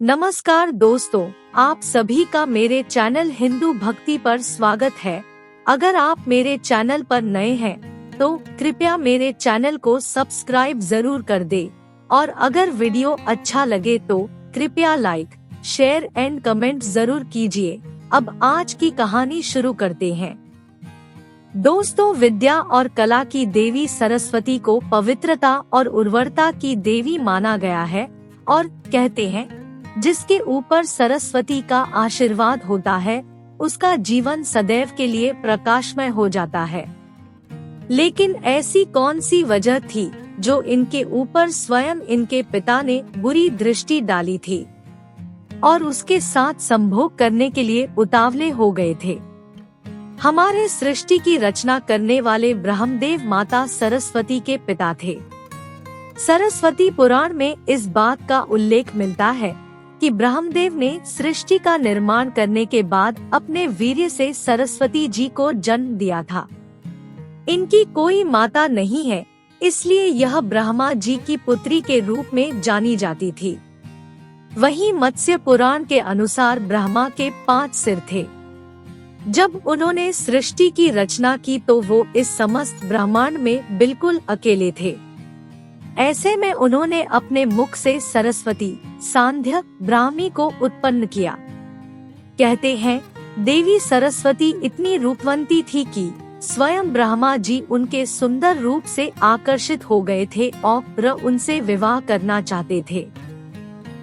नमस्कार दोस्तों, आप सभी का मेरे चैनल हिंदू भक्ति पर स्वागत है। अगर आप मेरे चैनल पर नए हैं तो कृपया मेरे चैनल को सब्सक्राइब जरूर कर दे और अगर वीडियो अच्छा लगे तो कृपया लाइक, शेयर एंड कमेंट जरूर कीजिए। अब आज की कहानी शुरू करते हैं। दोस्तों, विद्या और कला की देवी सरस्वती को पवित्रता और उर्वरता की देवी माना गया है और कहते हैं जिसके ऊपर सरस्वती का आशीर्वाद होता है उसका जीवन सदैव के लिए प्रकाशमय हो जाता है। लेकिन ऐसी कौन सी वजह थी जो इनके ऊपर स्वयं इनके पिता ने बुरी दृष्टि डाली थी और उसके साथ संभोग करने के लिए उतावले हो गए थे। हमारे सृष्टि की रचना करने वाले ब्रह्मदेव माता सरस्वती के पिता थे। सरस्वती पुराण में इस बात का उल्लेख मिलता है कि ब्रह्मदेव ने सृष्टि का निर्माण करने के बाद अपने वीर्य से सरस्वती जी को जन्म दिया था। इनकी कोई माता नहीं है, इसलिए यह ब्रह्मा जी की पुत्री के रूप में जानी जाती थी। वहीं मत्स्य पुराण के अनुसार ब्रह्मा के 5 सिर थे। जब उन्होंने सृष्टि की रचना की तो वो इस समस्त ब्रह्मांड में बिल्कुल अकेले थे। ऐसे में उन्होंने अपने मुख से सरस्वती, सांध्य, ब्राह्मी को उत्पन्न किया। कहते हैं देवी सरस्वती इतनी रूपवंती थी कि स्वयं ब्रह्मा जी उनके सुंदर रूप से आकर्षित हो गए थे और उनसे विवाह करना चाहते थे।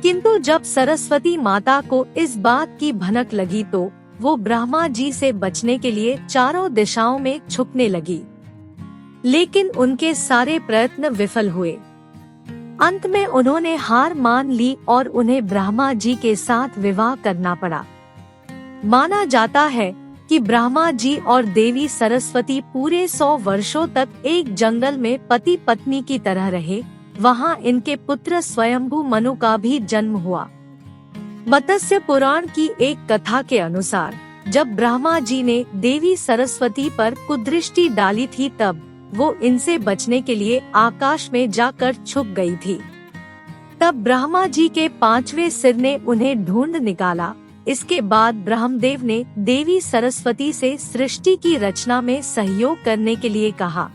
किंतु जब सरस्वती माता को इस बात की भनक लगी तो वो ब्रह्मा जी से बचने के लिए चारों दिशाओं में छुपने लगी, लेकिन उनके सारे प्रयत्न विफल हुए। अंत में उन्होंने हार मान ली और उन्हें ब्रह्मा जी के साथ विवाह करना पड़ा। माना जाता है कि ब्रह्मा जी और देवी सरस्वती पूरे 100 वर्षों तक एक जंगल में पति पत्नी की तरह रहे। वहाँ इनके पुत्र स्वयंभू मनु का भी जन्म हुआ। मत्स्य पुराण की एक कथा के अनुसार जब ब्रह्मा जी ने देवी सरस्वती पर कुदृष्टि डाली थी तब वो इनसे बचने के लिए आकाश में जाकर छुप गई थी। तब ब्रह्मा जी के 5वें सिर ने उन्हें ढूंढ निकाला। इसके बाद ब्रह्मदेव ने देवी सरस्वती से सृष्टि की रचना में सहयोग करने के लिए कहा।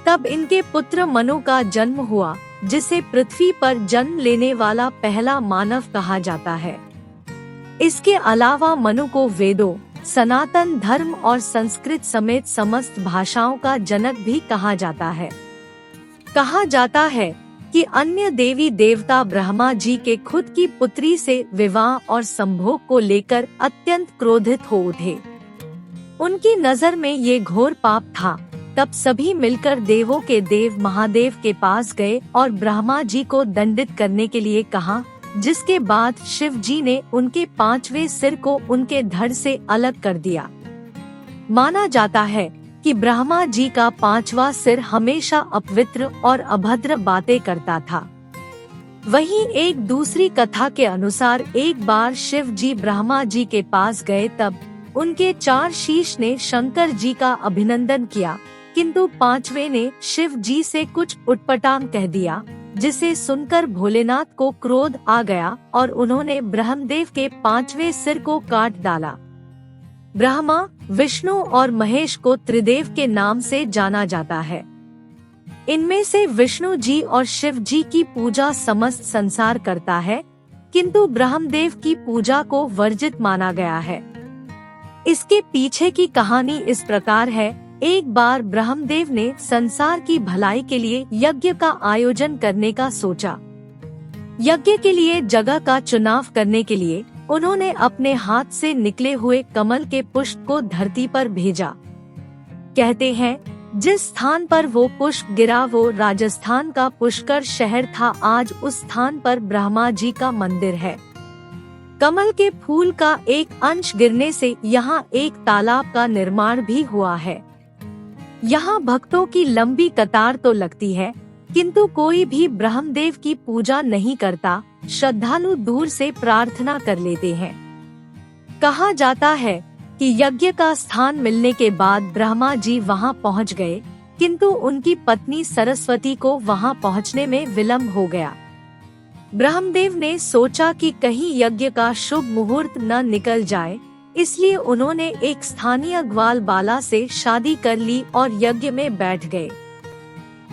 तब इनके पुत्र मनु का जन्म हुआ, जिसे पृथ्वी पर जन्म लेने वाला पहला मानव कहा जाता है। इसके अलावा मनु को वेदों, सनातन धर्म और संस्कृत समेत समस्त भाषाओं का जनक भी कहा जाता है। कहा जाता है कि अन्य देवी देवता ब्रह्मा जी के खुद की पुत्री से विवाह और संभोग को लेकर अत्यंत क्रोधित हो उठे। उनकी नजर में ये घोर पाप था। तब सभी मिलकर देवों के देव महादेव के पास गए और ब्रह्मा जी को दंडित करने के लिए कहा, जिसके बाद शिव जी ने उनके 5वें सिर को उनके धड़ से अलग कर दिया। माना जाता है कि ब्रह्मा जी का 5वां सिर हमेशा अपवित्र और अभद्र बातें करता था। वहीं एक दूसरी कथा के अनुसार एक बार शिव जी ब्रह्मा जी के पास गए, तब उनके 4 शीश ने शंकर जी का अभिनंदन किया, किंतु 5वें ने शिव जी से कुछ उटपटांग कह दिया, जिसे सुनकर भोलेनाथ को क्रोध आ गया और उन्होंने ब्रह्मदेव के 5वें सिर को काट डाला। ब्रह्मा, विष्णु और महेश को त्रिदेव के नाम से जाना जाता है। इनमें से विष्णु जी और शिव जी की पूजा समस्त संसार करता है, किंतु ब्रह्मदेव की पूजा को वर्जित माना गया है। इसके पीछे की कहानी इस प्रकार है। एक बार ब्रह्मदेव ने संसार की भलाई के लिए यज्ञ का आयोजन करने का सोचा। यज्ञ के लिए जगह का चुनाव करने के लिए उन्होंने अपने हाथ से निकले हुए कमल के पुष्प को धरती पर भेजा। कहते हैं जिस स्थान पर वो पुष्प गिरा वो राजस्थान का पुष्कर शहर था। आज उस स्थान पर ब्रह्मा जी का मंदिर है। कमल के फूल का एक अंश गिरने से यहाँ एक तालाब का निर्माण भी हुआ है। यहाँ भक्तों की लंबी कतार तो लगती है, किंतु कोई भी ब्रह्मदेव की पूजा नहीं करता। श्रद्धालु दूर से प्रार्थना कर लेते हैं। कहा जाता है कि यज्ञ का स्थान मिलने के बाद ब्रह्मा जी वहाँ पहुँच गए, किंतु उनकी पत्नी सरस्वती को वहाँ पहुँचने में विलम्ब हो गया। ब्रह्मदेव ने सोचा कि कहीं यज्ञ का शुभ मुहूर्त न निकल जाए, इसलिए उन्होंने एक स्थानीय ग्वालबाला से शादी कर ली और यज्ञ में बैठ गए।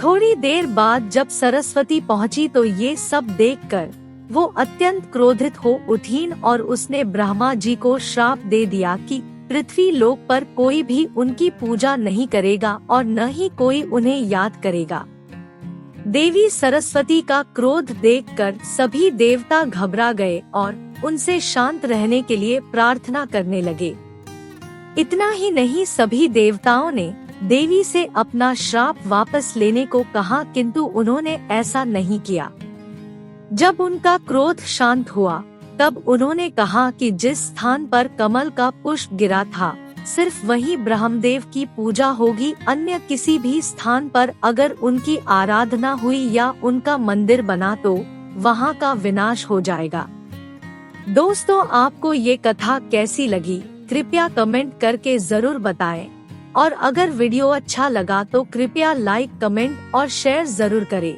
थोड़ी देर बाद जब सरस्वती पहुंची तो ये सब देखकर वो अत्यंत क्रोधित हो उठीं और उसने ब्रह्मा जी को श्राप दे दिया कि पृथ्वी लोक पर कोई भी उनकी पूजा नहीं करेगा और न ही कोई उन्हें याद करेगा। देवी सरस्वती का क्रोध देखकर सभी देवता घबरा गए और उनसे शांत रहने के लिए प्रार्थना करने लगे। इतना ही नहीं, सभी देवताओं ने देवी से अपना श्राप वापस लेने को कहा, किंतु उन्होंने ऐसा नहीं किया। जब उनका क्रोध शांत हुआ तब उन्होंने कहा कि जिस स्थान पर कमल का पुष्प गिरा था सिर्फ वहीं ब्रह्मदेव की पूजा होगी, अन्य किसी भी स्थान पर अगर उनकी आराधना हुई या उनका मंदिर बना तो वहाँ का विनाश हो जाएगा। दोस्तों, आपको ये कथा कैसी लगी कृपया कमेंट करके जरूर बताएं और अगर वीडियो अच्छा लगा तो कृपया लाइक, कमेंट और शेयर जरूर करें।